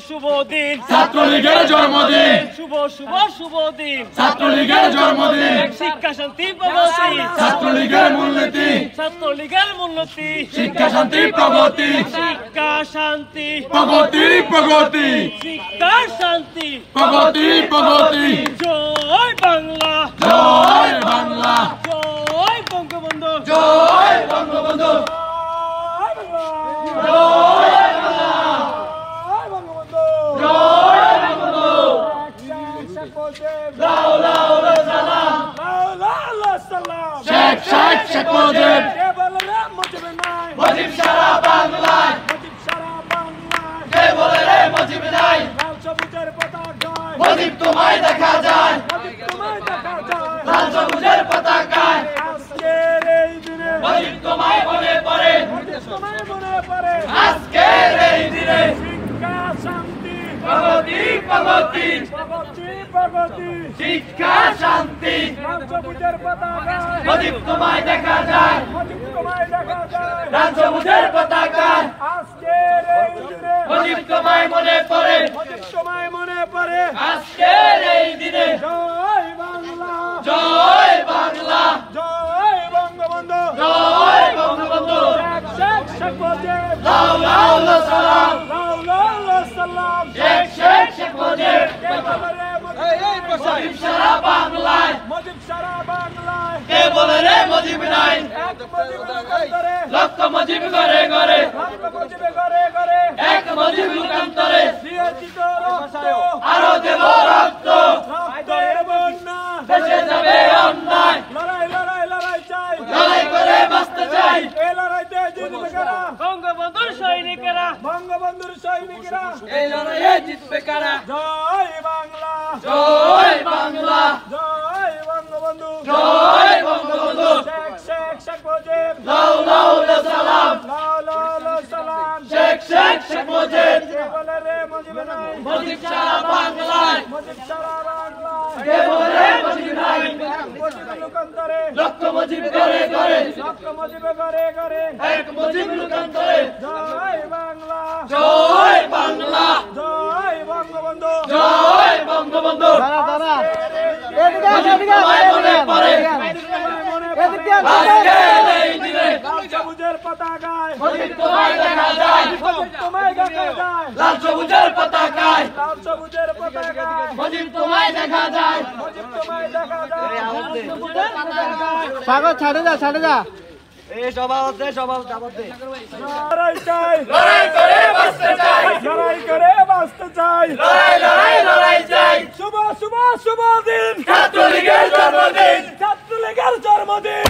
শুভ দিন ছাত্রলীগের জন্মদিন শুভ দিন ছাত্রলীগের জন্মদিন শিক্ষা শান্তি প্রগতি ছাত্রলীগের মূলনীতি শিক্ষা শান্তি প্রগতি শিক্ষা শান্তি প্রগতি প্রগতি শিক্ষা শান্তি প্রগতি প্রগতি জয় বাংলা জয় বাংলা জয় বঙ্গবন্ধু জয় বঙ্গবন্ধু শেখ মুজিব মুজিব সারা বাংলায় কে বলে রে মুজিব নাই মুজিব তোমায় দেখা যায় লাল সবুজের পতাকায় মুজিব তোমায় মনে পড়ে আজকের এই দিনে প্রগতি প্রগতি শিক্ষা শান্তি মুজিব তোমায় দেখা যায় লাল সবুজের পতাকায় মুজিব তোমায় মনে পড়ে আজকের এই দিনে জয় বাংলা জয় বঙ্গবন্ধু লাউ লাউ সালাম শেখ মুজিব মুজিব সারা বাংলায় কে বলে রে মুজিব নাই লক্ষ মুজিব ঘরে ঘরে এক মুজিব লোকান্তরে আরো দেব রক্ত দেশে যাবে অন্যায় লড়াই করে বাঁচতে চাই বঙ্গবন্ধুর সৈনিকেরা এই লড়াইয়ে জিতবে কারা জয় বাংলা জয় বাংলা জয় বঙ্গবন্ধু জয় বঙ্গবন্ধু শেখ মুজিব লাউ লাউ সালাম সালাম শেখ মুজিব বলে রে মুজিব নাই মুজিব সারা বাংলায় কে বলে রে মুজিব নাই লোকান্তরে লক্ষ মুজিব ঘরে ঘরে এক মুজিব লোকান্তরে জয় বাংলা জয় বাংলা জয় বঙ্গবন্ধু জয় বঙ্গবন্ধু মুজিব তোমায় মনে পড়ে আজকের এই দিনে সবুজের পতাকায় মুজিব তোমায় দেখা যায় লাল সবুজের পতাকায় মুজিব তোমায় দেখা যায় সাগর ছাড়ে যা লড়াই চাই লড়াই করে বাঁচতে চাই লড়াই চাই শুভ দিন ছাত্রলীগের জন্মদিন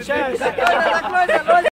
শেষ